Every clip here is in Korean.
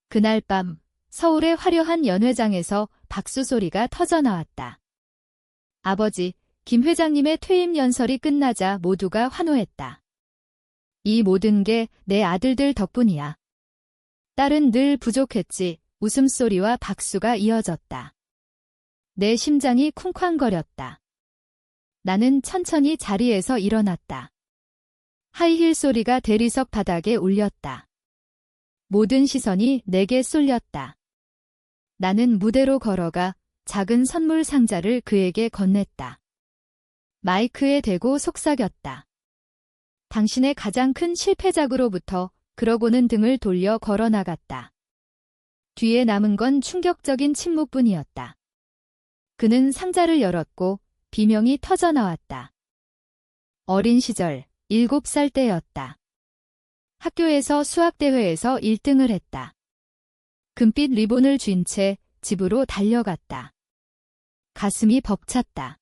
그날 밤 서울의 화려한 연회장에서 박수 소리가 터져나왔다. 아버지, 김 회장님의 퇴임 연설이 끝나자 모두가 환호했다. 이 모든 게 내 아들들 덕분이야. 딸은 늘 부족했지. 웃음소리와 박수가 이어졌다. 내 심장이 쿵쾅거렸다. 나는 천천히 자리에서 일어났다. 하이힐 소리가 대리석 바닥에 울렸다. 모든 시선이 내게 쏠렸다. 나는 무대로 걸어가 작은 선물 상자를 그에게 건넸다. 마이크에 대고 속삭였다. 당신의 가장 큰 실패작으로부터 그러고는 등을 돌려 걸어나갔다. 뒤에 남은 건 충격적인 침묵뿐이었다. 그는 상자를 열었고 비명이 터져나왔다. 어린 시절 7살 때였다. 학교에서 수학대회에서 1등을 했다. 금빛 리본을 쥔 채 집으로 달려갔다. 가슴이 벅찼다.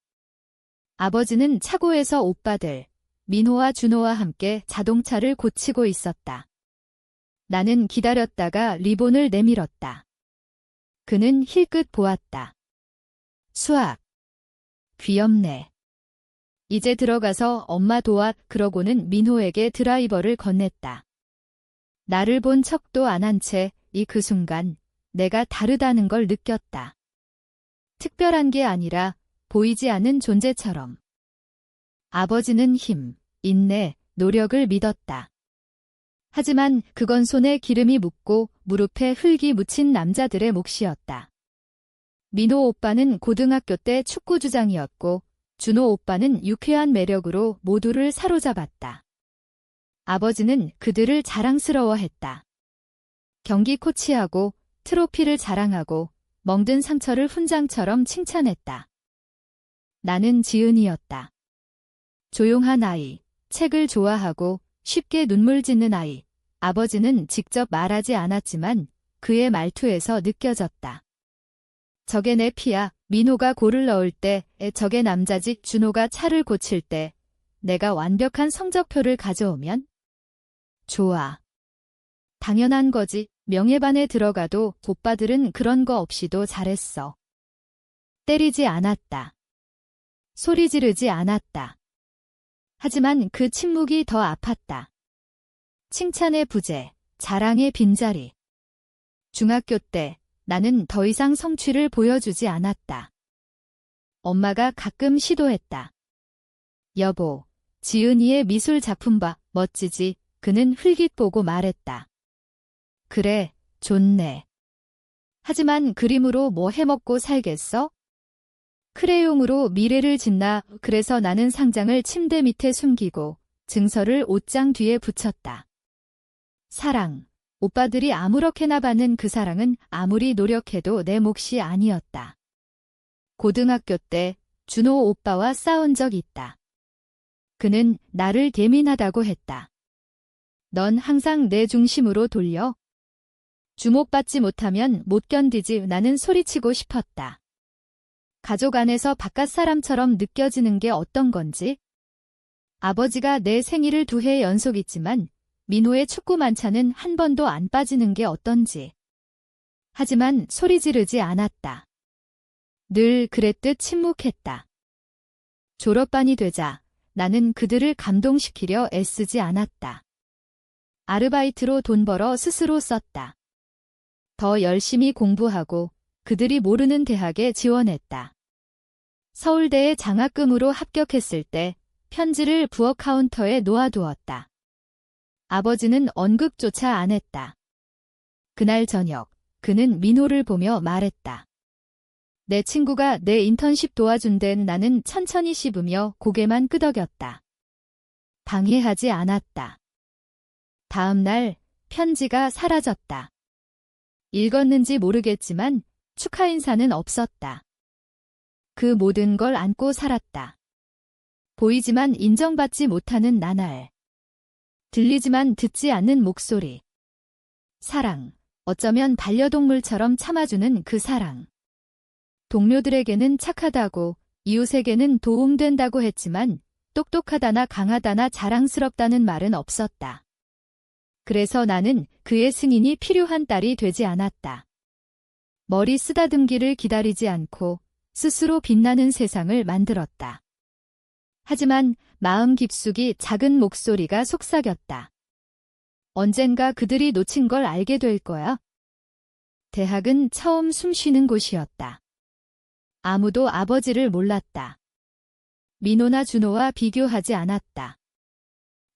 아버지는 차고에서 오빠들, 민호와 준호와 함께 자동차를 고치고 있었다. 나는 기다렸다가 리본을 내밀었다. 그는 힐끗 보았다. 수학. 귀엽네. 이제 들어가서 엄마 도와. 그러고는 민호에게 드라이버를 건넸다. 나를 본 척도 안 한 채 그 순간 내가 다르다는 걸 느꼈다. 특별한 게 아니라 보이지 않는 존재처럼. 아버지는 힘, 인내, 노력을 믿었다. 하지만 그건 손에 기름이 묻고 무릎에 흙이 묻힌 남자들의 몫이었다. 민호 오빠는 고등학교 때 축구주장이었고 준호 오빠는 유쾌한 매력으로 모두를 사로잡았다. 아버지는 그들을 자랑스러워했다. 경기 코치하고 트로피를 자랑하고 멍든 상처를 훈장처럼 칭찬했다. 나는 지은이었다. 조용한 아이, 책을 좋아하고 쉽게 눈물 짓는 아이. 아버지는 직접 말하지 않았지만 그의 말투에서 느껴졌다. 저게 내 피야. 민호가 골을 넣을 때, 저게 남자지. 준호가 차를 고칠 때, 내가 완벽한 성적표를 가져오면? 좋아. 당연한 거지. 명예반에 들어가도 오빠들은 그런 거 없이도 잘했어. 때리지 않았다. 소리 지르지 않았다. 하지만 그 침묵이 더 아팠다. 칭찬의 부재, 자랑의 빈자리. 중학교 때 나는 더 이상 성취를 보여주지 않았다. 엄마가 가끔 시도했다. 여보, 지은이의 미술 작품 봐, 멋지지? 그는 흘깃 보고 말했다. 그래, 좋네. 하지만 그림으로 뭐 해먹고 살겠어? 크레용으로 미래를 짓나. 그래서 나는 상장을 침대 밑에 숨기고 증서를 옷장 뒤에 붙였다. 사랑. 오빠들이 아무렇게나 받는 그 사랑은 아무리 노력해도 내 몫이 아니었다. 고등학교 때 준호 오빠와 싸운 적 있다. 그는 나를 예민하다고 했다. 넌 항상 내 중심으로 돌려. 주목받지 못하면 못 견디지. 나는 소리치고 싶었다. 가족 안에서 바깥 사람처럼 느껴지는 게 어떤 건지. 아버지가 내 생일을 2해 연속 있지만 민호의 축구 만찬은 한 번도 안 빠지는 게 어떤지. 하지만 소리 지르지 않았다. 늘 그랬듯 침묵했다. 졸업반이 되자 나는 그들을 감동시키려 애쓰지 않았다. 아르바이트로 돈 벌어 스스로 썼다. 더 열심히 공부하고 그들이 모르는 대학에 지원했다. 서울대에 장학금으로 합격했을 때 편지를 부엌 카운터에 놓아두었다. 아버지는 언급조차 안 했다. 그날 저녁 그는 민호를 보며 말했다. 내 친구가 내 인턴십 도와준대. 나는 천천히 씹으며 고개만 끄덕였다. 방해하지 않았다. 다음 날 편지가 사라졌다. 읽었는지 모르겠지만 축하 인사는 없었다. 그 모든 걸 안고 살았다. 보이지만 인정받지 못하는 나날. 들리지만 듣지 않는 목소리. 사랑. 어쩌면 반려동물처럼 참아주는 그 사랑. 동료들에게는 착하다고, 이웃에게는 도움된다고 했지만 똑똑하다나 강하다나 자랑스럽다는 말은 없었다. 그래서 나는 그의 승인이 필요한 딸이 되지 않았다. 머리 쓰다듬기를 기다리지 않고 스스로 빛나는 세상을 만들었다. 하지만 마음 깊숙이 작은 목소리가 속삭였다. 언젠가 그들이 놓친 걸 알게 될 거야. 대학은 처음 숨 쉬는 곳이었다. 아무도 아버지를 몰랐다. 민호나 준호와 비교하지 않았다.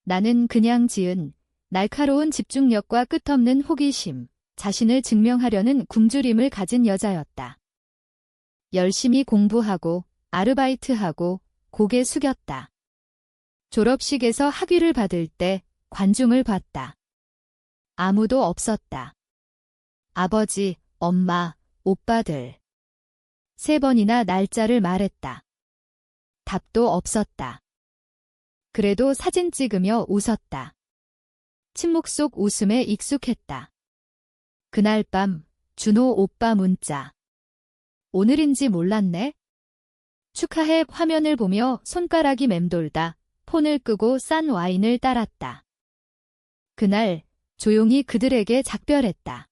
나는 그냥 지은 날카로운 집중력과 끝없는 호기심, 자신을 증명하려는 굶주림을 가진 여자였다. 열심히 공부하고 아르바이트하고 고개 숙였다. 졸업식에서 학위를 받을 때 관중을 봤다. 아무도 없었다. 아버지, 엄마, 오빠들. 3번이나 날짜를 말했다. 답도 없었다. 그래도 사진 찍으며 웃었다. 침묵 속 웃음에 익숙했다. 그날 밤 준호 오빠 문자. 오늘인지 몰랐네. 축하해 화면을 보며 손가락이 맴돌다 폰을 끄고 싼 와인을 따랐다. 그날 조용히 그들에게 작별했다.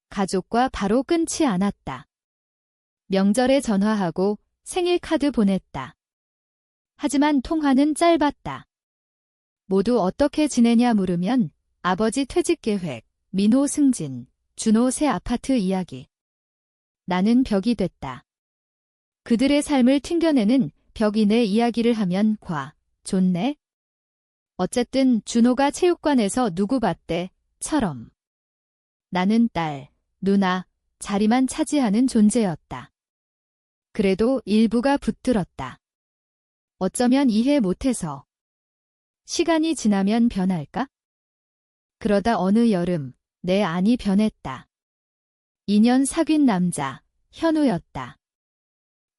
가족과 바로 끊지 않았다. 명절에 전화하고 생일 카드 보냈다. 하지만 통화는 짧았다. 모두 어떻게 지내냐 물으면 아버지 퇴직 계획, 민호 승진, 준호 새 아파트 이야기. 나는 벽이 됐다. 그들의 삶을 튕겨내는 벽이 내 이야기를 하면 좋네. 어쨌든 준호가 체육관에서 누구 봤대?처럼. 나는 딸, 누나, 자리만 차지하는 존재였다. 그래도 일부가 붙들었다. 어쩌면 이해 못해서. 시간이 지나면 변할까? 그러다 어느 여름, 내 안이 변했다. 2년 사귄 남자, 현우였다.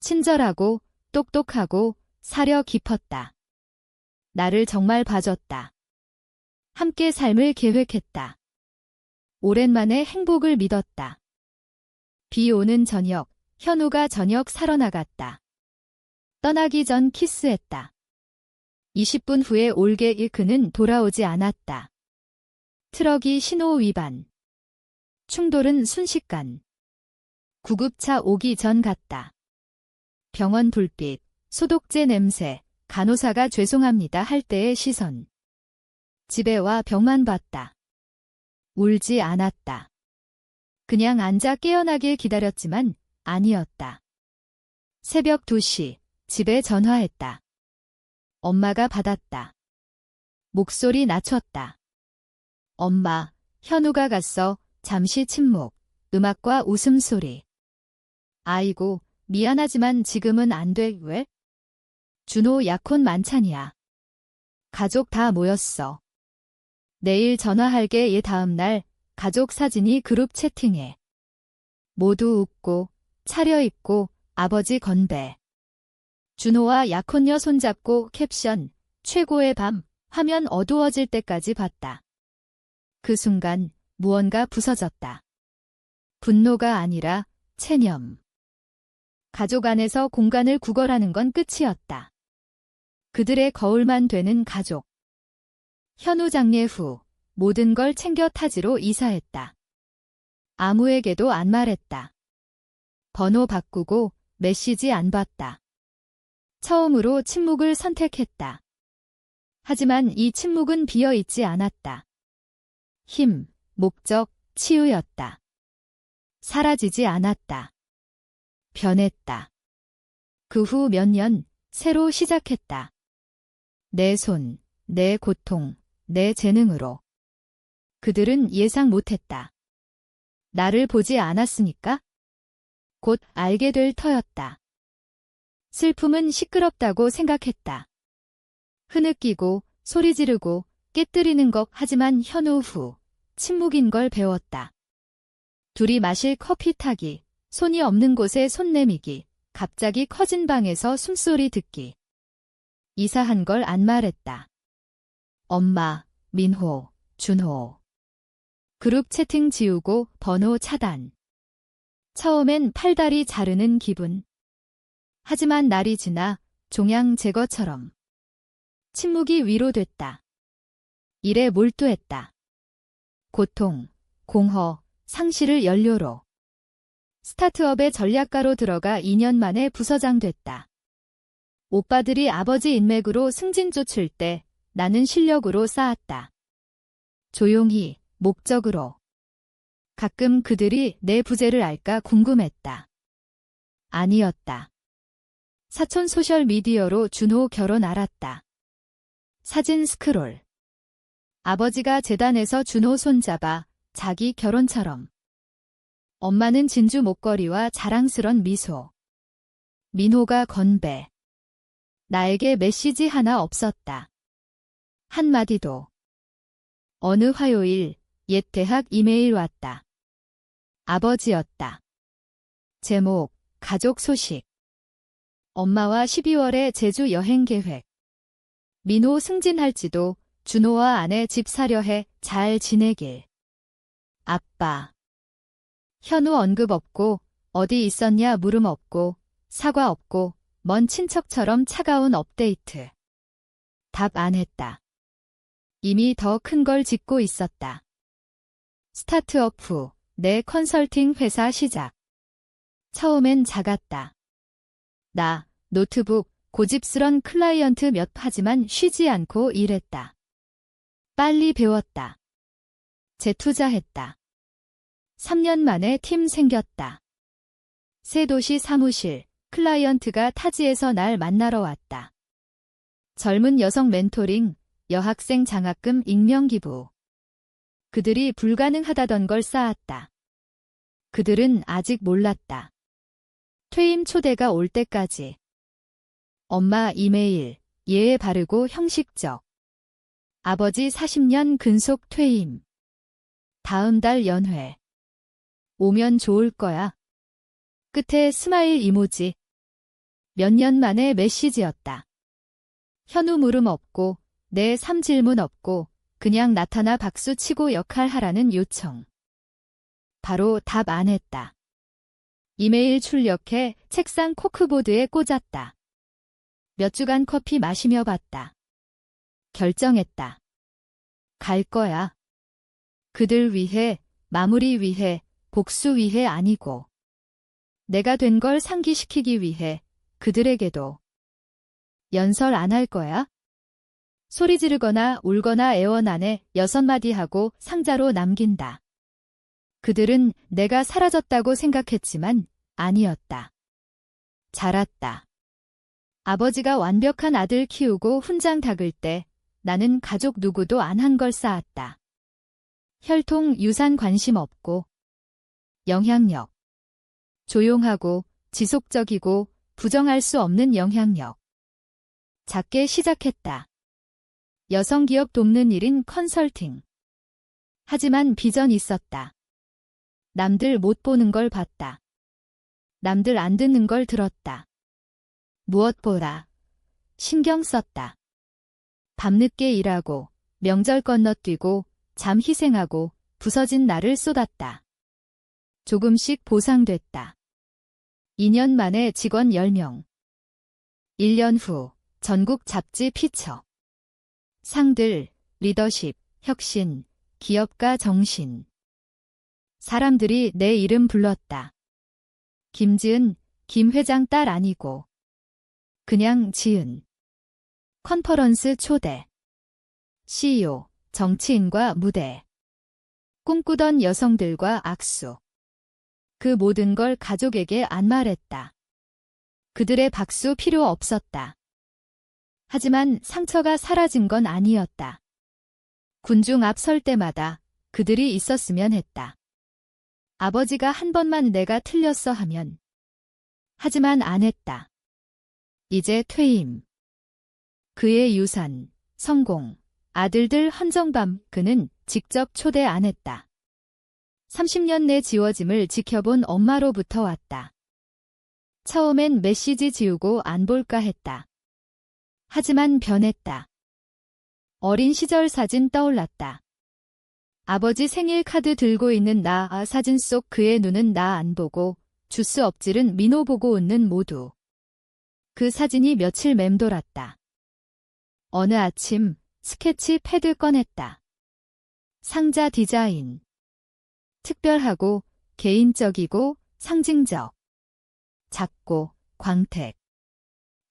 친절하고, 똑똑하고, 사려 깊었다. 나를 정말 봐줬다. 함께 삶을 계획했다. 오랜만에 행복을 믿었다. 비 오는 저녁, 현우가 저녁 사러 나갔다. 떠나기 전 키스했다. 20분 후에 올게 그는 돌아오지 않았다. 트럭이 신호 위반. 충돌은 순식간. 구급차 오기 전 같다. 병원 불빛, 소독제 냄새, 간호사가 죄송합니다 할 때의 시선. 집에 와 병만 봤다. 울지 않았다. 그냥 앉아 깨어나길 기다렸지만 아니었다. 새벽 2시, 집에 전화했다. 엄마가 받았다. 목소리 낮췄다. 엄마, 현우가 갔어. 잠시 침묵, 음악과 웃음소리. 아이고, 미안하지만 지금은 안 돼. 왜? 준호 약혼 만찬이야. 가족 다 모였어. 내일 전화할게. 다음 날 가족 사진이 그룹 채팅에. 모두 웃고 차려입고 아버지 건배. 준호와 약혼녀 손잡고 캡션 최고의 밤. 화면 어두워질 때까지 봤다. 그 순간 무언가 부서졌다. 분노가 아니라 체념. 가족 안에서 공간을 구걸하는 건 끝이었다. 그들의 거울만 되는 가족. 현우 장례 후 모든 걸 챙겨 타지로 이사했다. 아무에게도 안 말했다. 번호 바꾸고 메시지 안 봤다. 처음으로 침묵을 선택했다. 하지만 이 침묵은 비어있지 않았다. 힘, 목적, 치유였다. 사라지지 않았다. 변했다. 그 후 몇 년 새로 시작했다. 내 손, 내 고통, 내 재능으로. 그들은 예상 못했다. 나를 보지 않았으니까? 곧 알게 될 터였다. 슬픔은 시끄럽다고 생각했다. 흐느끼고 소리 지르고 깨뜨리는 것. 하지만 현우 후 침묵인 걸 배웠다. 둘이 마실 커피 타기, 손이 없는 곳에 손 내미기, 갑자기 커진 방에서 숨소리 듣기. 이사한 걸 안 말했다. 엄마, 민호, 준호. 그룹 채팅 지우고 번호 차단. 처음엔 팔다리 자르는 기분. 하지만 날이 지나 종양 제거처럼 침묵이 위로됐다. 일에 몰두했다. 고통, 공허, 상실을 연료로. 스타트업의 전략가로 들어가 2년 만에 부서장 됐다. 오빠들이 아버지 인맥으로 승진 쫓을 때 나는 실력으로 쌓았다. 조용히, 목적으로. 가끔 그들이 내 부재를 알까 궁금했다. 아니었다. 사촌 소셜미디어로 준호 결혼 알았다. 사진 스크롤. 아버지가 재단에서 준호 손잡아 자기 결혼처럼. 엄마는 진주 목걸이와 자랑스런 미소. 민호가 건배. 나에게 메시지 하나 없었다. 한마디도. 어느 화요일 옛 대학 이메일 왔다. 아버지였다. 제목, 가족 소식. 엄마와 12월에 제주 여행 계획. 민호 승진할지도 준호와 아내 집 사려 해 잘 지내길. 아빠. 현우 언급 없고 어디 있었냐 물음 없고 사과 없고 먼 친척처럼 차가운 업데이트. 답 안 했다. 이미 더 큰 걸 짓고 있었다. 스타트업 후 내 컨설팅 회사 시작. 처음엔 작았다. 나, 노트북, 고집스런 클라이언트 몇 하지만 쉬지 않고 일했다. 빨리 배웠다. 재투자했다. 3년 만에 팀 생겼다. 새 도시 사무실, 클라이언트가 타지에서 날 만나러 왔다. 젊은 여성 멘토링, 여학생 장학금 익명기부. 그들이 불가능하다던 걸 쌓았다. 그들은 아직 몰랐다. 퇴임 초대가 올 때까지. 엄마 이메일, 예의 바르고 형식적. 아버지 40년 근속 퇴임. 다음 달 연회. 오면 좋을 거야. 끝에 스마일 이모지. 몇 년 만에 메시지였다. 현우 물음 없고 내 삶 질문 없고 그냥 나타나 박수 치고 역할하라는 요청. 바로 답 안 했다. 이메일 출력해 책상 코크보드에 꽂았다. 몇 주간 커피 마시며 봤다. 결정했다. 갈 거야. 그들 위해, 마무리 위해, 복수 위해 아니고. 내가 된 걸 상기시키기 위해 그들에게도. 연설 안 할 거야? 소리 지르거나 울거나 애원안에 6마디 하고 상자로 남긴다. 그들은 내가 사라졌다고 생각했지만 아니었다. 자랐다. 아버지가 완벽한 아들 키우고 훈장 닦을 때 나는 가족 누구도 안 한 걸 쌓았다. 혈통 유산 관심 없고 영향력. 조용하고 지속적이고 부정할 수 없는 영향력. 작게 시작했다. 여성기업 돕는 일인 컨설팅. 하지만 비전 있었다. 남들 못 보는 걸 봤다. 남들 안 듣는 걸 들었다. 무엇보다 신경 썼다. 밤늦게 일하고 명절 건너뛰고 잠 희생하고 부서진 나를 쏟았다. 조금씩 보상됐다. 2년 만에 직원 10명. 1년 후 전국 잡지 피처. 상들, 리더십, 혁신, 기업가 정신. 사람들이 내 이름 불렀다. 김지은, 김 회장 딸 아니고. 그냥 지은. 컨퍼런스 초대. CEO, 정치인과 무대. 꿈꾸던 여성들과 악수. 그 모든 걸 가족에게 안 말했다. 그들의 박수 필요 없었다. 하지만 상처가 사라진 건 아니었다. 군중 앞 설 때마다 그들이 있었으면 했다. 아버지가 한 번만 내가 틀렸어 하면. 하지만 안 했다. 이제 퇴임. 그의 유산, 성공, 아들들 헌정밤 그는 직접 초대 안 했다. 30년 내 지워짐을 지켜본 엄마로부터 왔다. 처음엔 메시지 지우고 안 볼까 했다. 하지만 변했다. 어린 시절 사진 떠올랐다. 아버지 생일 카드 들고 있는 나 사진 속 그의 눈은 나 안 보고 주스 엎질은 민호 보고 웃는 모두. 그 사진이 며칠 맴돌았다. 어느 아침 스케치 패드 꺼냈다. 상자 디자인. 특별하고 개인적이고 상징적. 작고 광택.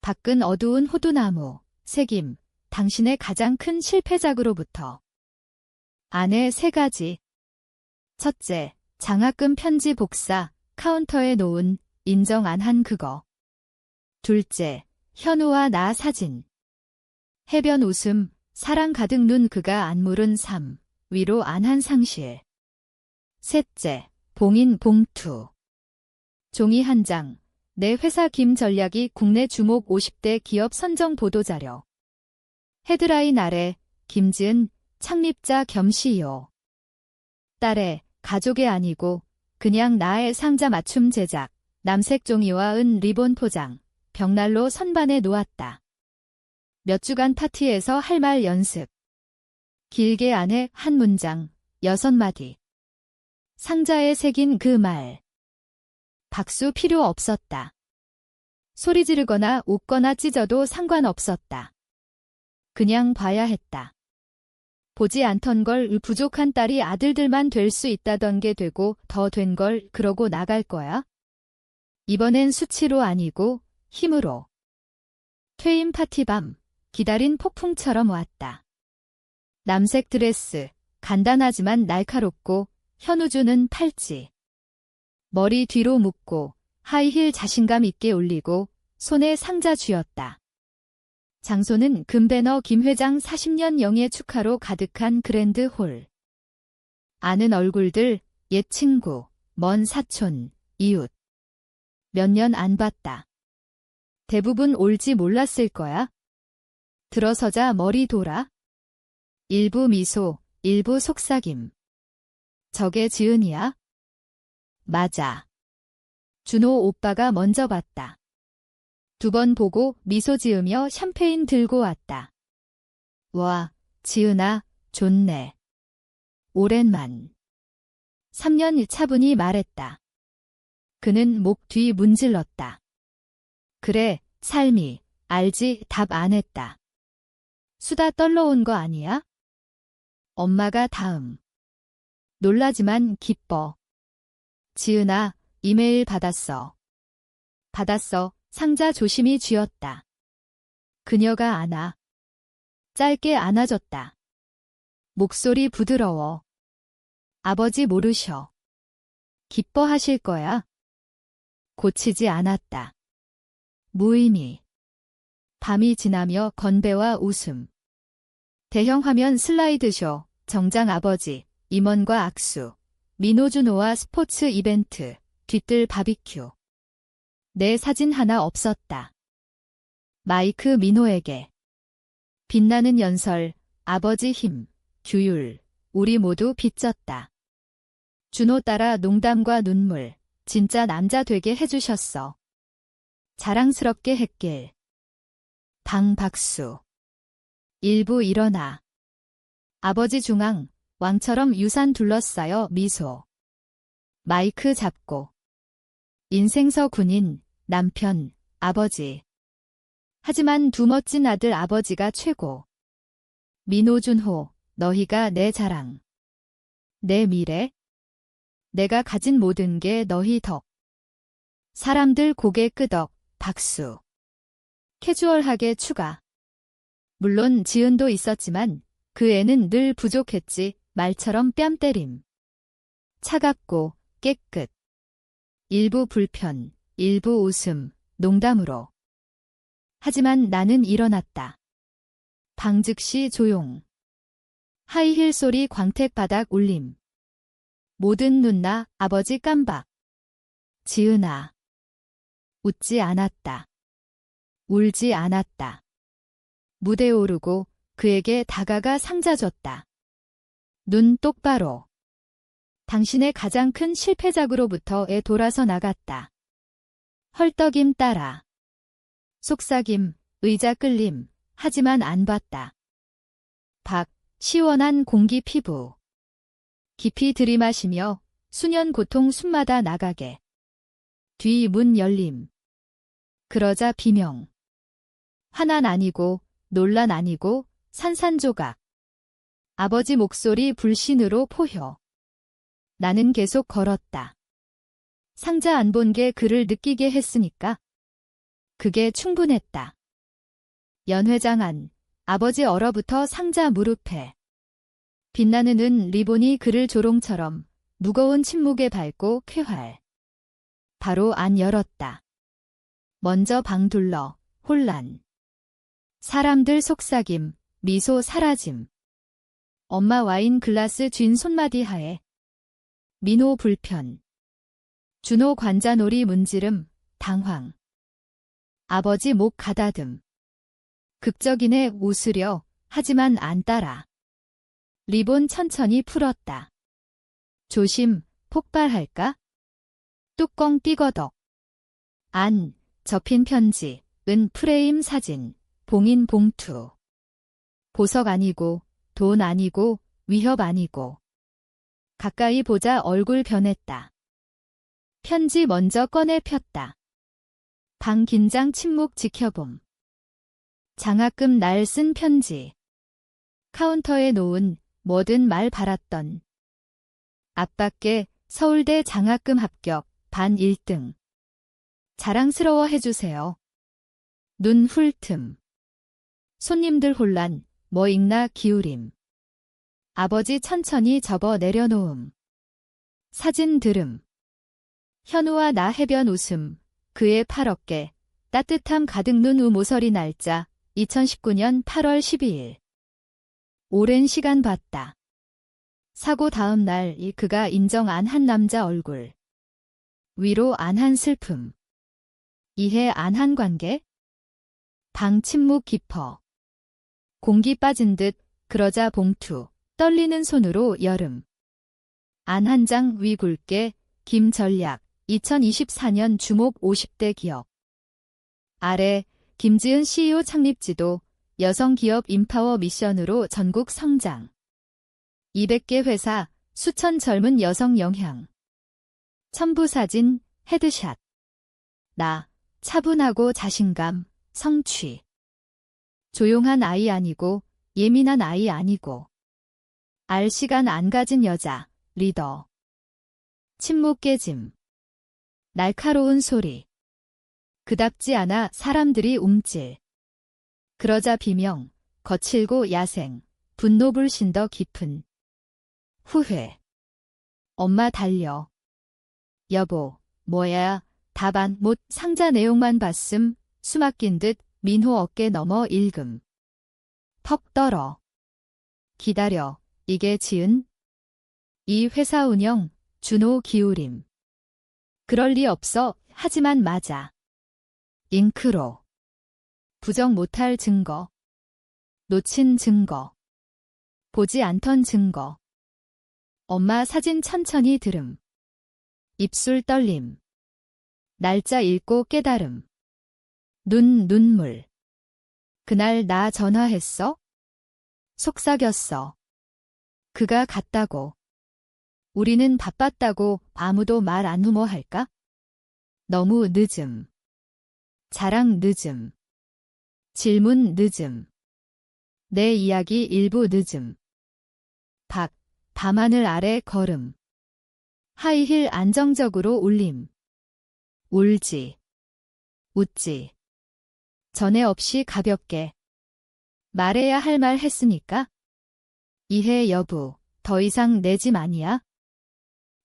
밖은 어두운 호두나무. 색임. 당신의 가장 큰 실패작으로부터. 안에 3가지. 첫째, 장학금 편지 복사. 카운터에 놓은 인정 안 한 그거. 둘째, 현우와 나 사진. 해변 웃음. 사랑 가득 눈 그가 안 물은 삶. 위로 안 한 상실. 셋째, 봉인 봉투. 종이 1장. 내 회사 김 전략이 국내 주목 50대 기업 선정 보도자료. 헤드라인 아래 김지은 창립자 겸 CEO. 딸의 가족의 아니고 그냥 나의 상자 맞춤 제작. 남색 종이와 은 리본 포장. 벽난로 선반에 놓았다. 몇 주간 파티에서 할 말 연습. 길게 안에 한 문장, 6마디. 상자에 새긴 그 말. 박수 필요 없었다. 소리 지르거나 웃거나 찢어도 상관없었다. 그냥 봐야 했다. 보지 않던 걸 부족한 딸이 아들들만 될 수 있다던 게 되고 더 된 걸 그러고 나갈 거야? 이번엔 수치로 아니고 힘으로. 퇴임 파티밤. 기다린 폭풍처럼 왔다. 남색 드레스. 간단하지만 날카롭고 현우주는 팔찌. 머리 뒤로 묶고 하이힐 자신감 있게 올리고 손에 상자 쥐었다. 장소는 금배너 김 회장 40년 영예 축하로 가득한 그랜드 홀. 아는 얼굴들, 옛 친구, 먼 사촌, 이웃. 몇 년 안 봤다. 대부분 올지 몰랐을 거야. 들어서자 머리 돌아. 일부 미소, 일부 속삭임. 저게 지은이야? 맞아. 준호 오빠가 먼저 봤다. 2번 보고 미소 지으며 샴페인 들고 왔다. 와, 지은아, 좋네. 오랜만. 3년 차분히 말했다. 그는 목 뒤 문질렀다. 그래, 삶이, 알지 답 안 했다. 수다 떨러 온 거 아니야? 엄마가 다음. 놀라지만 기뻐. 지은아, 이메일 받았어. 받았어. 상자 조심히 쥐었다. 그녀가 안아. 짧게 안아줬다. 목소리 부드러워. 아버지 모르셔. 기뻐하실 거야. 고치지 않았다. 무의미. 밤이 지나며 건배와 웃음. 대형 화면 슬라이드쇼, 정장 아버지, 임원과 악수, 민호준호와 스포츠 이벤트, 뒤뜰 바비큐. 내 사진 하나 없었다. 마이크 민호에게. 빛나는 연설, 아버지 힘, 규율, 우리 모두 빚졌다. 준호 따라 농담과 눈물, 진짜 남자 되게 해주셨어. 자랑스럽게 했길. 방 박수. 일부 일어나. 아버지 중앙, 왕처럼 유산 둘러싸여 미소. 마이크 잡고. 인생서 군인, 남편, 아버지. 하지만 두 멋진 아들 아버지가 최고. 민호준호, 너희가 내 자랑. 내 미래. 내가 가진 모든 게 너희 덕. 사람들 고개 끄덕, 박수. 캐주얼하게 추가. 물론 지은도 있었지만 그 애는 늘 부족했지. 말처럼 뺨 때림. 차갑고 깨끗. 일부 불편, 일부 웃음, 농담으로. 하지만 나는 일어났다. 방 즉시 조용. 하이힐 소리 광택바닥 울림. 모든 눈나 아버지 깜박. 지은아. 웃지 않았다. 울지 않았다. 무대에 오르고 그에게 다가가 상자 줬다. 눈 똑바로. 당신의 가장 큰 실패작으로부터에 돌아서 나갔다. 헐떡임 따라. 속삭임, 의자 끌림, 하지만 안 봤다. 박, 시원한 공기 피부. 깊이 들이마시며 수년 고통 숨마다 나가게. 뒤 문 열림. 그러자 비명. 화난 아니고, 논란 아니고, 산산조각. 아버지 목소리 불신으로 포효. 나는 계속 걸었다. 상자 안 본 게 그를 느끼게 했으니까. 그게 충분했다. 연회장 안, 아버지 얼어붙어 상자 무릎에. 빛나는 은 리본이 그를 조롱처럼 무거운 침묵에 밟고 쾌활. 바로 안 열었다. 먼저 방 둘러, 혼란. 사람들 속삭임, 미소 사라짐. 엄마 와인 글라스 쥔 손마디 하에. 민호 불편. 준호 관자놀이 문지름, 당황. 아버지 목 가다듬. 극적이네 웃으려 하지만 안 따라. 리본 천천히 풀었다. 조심, 폭발할까? 뚜껑 띠거덕. 안, 접힌 편지, 은 프레임 사진, 봉인 봉투. 보석 아니고, 돈 아니고, 위협 아니고. 가까이 보자 얼굴 변했다. 편지 먼저 꺼내 폈다. 방 긴장 침묵 지켜봄. 장학금 날 쓴 편지. 카운터에 놓은 뭐든 말 바랐던. 앞밖에 서울대 장학금 합격 반 1등. 자랑스러워 해주세요. 눈 훑음. 손님들 혼란, 뭐 읽나 기울임. 아버지 천천히 접어 내려놓음. 사진 들음. 현우와 나 해변 웃음. 그의 팔 어깨. 따뜻함 가득 눈 우 모서리 날짜. 2019년 8월 12일. 오랜 시간 봤다. 사고 다음 날 그가 인정 안 한 남자 얼굴. 위로 안 한 슬픔. 이해 안 한 관계? 방 침묵 깊어. 공기 빠진 듯 그러자 봉투. 떨리는 손으로 여름. 안 한 장 위 굵게 김전략 2024년 주목 50대 기업. 아래 김지은 CEO 창립지도 여성기업 인파워 미션으로 전국 성장. 200개 회사 수천 젊은 여성 영향. 첨부 사진 헤드샷. 나 차분하고 자신감 성취. 조용한 아이 아니고 예민한 아이 아니고. 알 시간 안 가진 여자 리더. 침묵 깨짐. 날카로운 소리. 그답지 않아 사람들이 움찔. 그러자 비명, 거칠고 야생, 분노 불신 더 깊은. 후회. 엄마 달려. 여보, 뭐야, 답안 못 상자 내용만 봤음, 수막힌 듯 민호 어깨 넘어 읽음. 턱 떨어. 기다려, 이게 지은? 이 회사 운영, 준호 기울임. 그럴 리 없어, 하지만 맞아. 잉크로. 부정 못할 증거. 놓친 증거. 보지 않던 증거. 엄마 사진 천천히 들음. 입술 떨림. 날짜 읽고 깨달음. 눈물. 그날 나 전화했어? 속삭였어. 그가 갔다고. 우리는 바빴다고 아무도 말 안 후모할까? 너무 늦음. 자랑 늦음. 질문 늦음. 내 이야기 일부 늦음. 밤하늘 아래 걸음. 하이힐 안정적으로 울림. 울지. 웃지. 전에 없이 가볍게. 말해야 할 말 했으니까. 이해 여부, 더 이상 내 짐 아니야?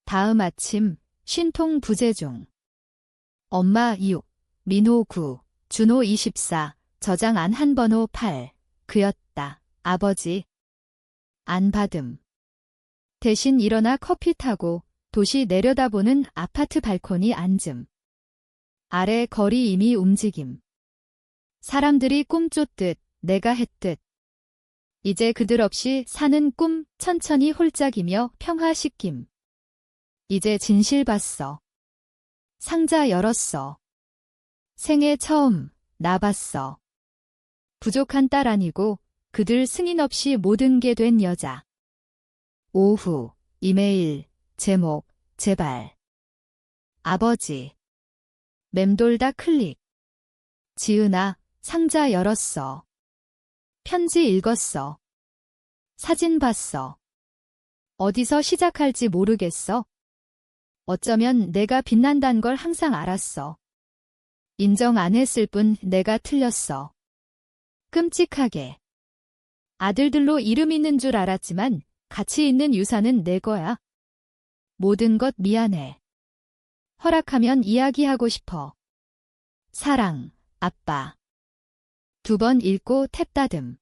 다음 아침, 신통 부재중. 엄마 6, 민호 9, 준호 24, 저장 안 한 번호 8, 그였다. 아버지. 안 받음. 대신 일어나 커피 타고 도시 내려다보는 아파트 발코니 앉음. 아래 거리 이미 움직임. 사람들이 꿈 쫓듯 내가 했듯. 이제 그들 없이 사는 꿈 천천히 홀짝이며 평화시킴. 이제 진실 봤어. 상자 열었어. 생애 처음 나 봤어. 부족한 딸 아니고 그들 승인 없이 모든 게 된 여자. 오후 이메일 제목 제발. 아버지. 맴돌다 클릭. 지은아 상자 열었어. 편지 읽었어. 사진 봤어. 어디서 시작할지 모르겠어. 어쩌면 내가 빛난단 걸 항상 알았어. 인정 안 했을 뿐 내가 틀렸어. 끔찍하게. 아들들로 이름 있는 줄 알았지만 가치 있는 유산은 내 거야. 모든 것 미안해. 허락하면 이야기하고 싶어. 사랑, 아빠. 2번 읽고 탭다듬.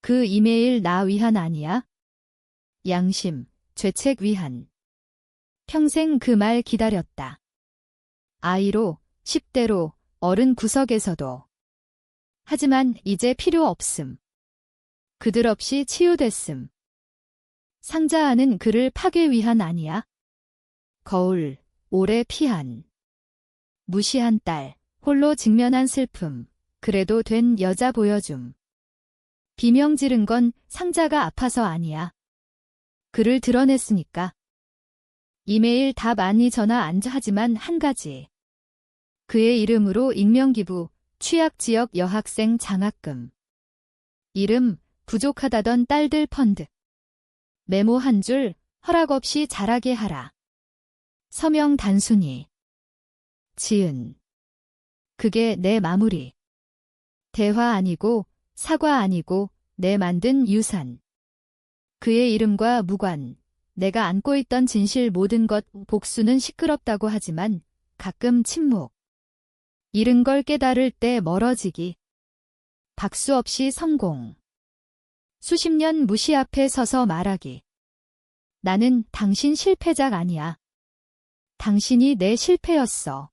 그 이메일 나 위한 아니야? 양심, 죄책 위한. 평생 그 말 기다렸다. 아이로, 10대로, 어른 구석에서도. 하지만 이제 필요 없음. 그들 없이 치유됐음. 상자 안은 그를 파괴 위한 아니야? 거울, 오래 피한. 무시한 딸, 홀로 직면한 슬픔. 그래도 된 여자 보여줌. 비명 지른 건 상자가 아파서 아니야. 그를 드러냈으니까. 이메일 답 아니 전화 안 하지만 한 가지. 그의 이름으로 익명기부, 취약지역 여학생 장학금. 이름, 부족하다던 딸들 펀드. 메모 한 줄, 허락 없이 자라게 하라. 서명 단순히. 지은. 그게 내 마무리. 대화 아니고, 사과 아니고, 내 만든 유산. 그의 이름과 무관, 내가 안고 있던 진실 모든 것 복수는 시끄럽다고 하지만 가끔 침묵. 잃은 걸 깨달을 때 멀어지기. 박수 없이 성공. 수십 년 무시 앞에 서서 말하기. 나는 당신 실패작 아니야. 당신이 내 실패였어.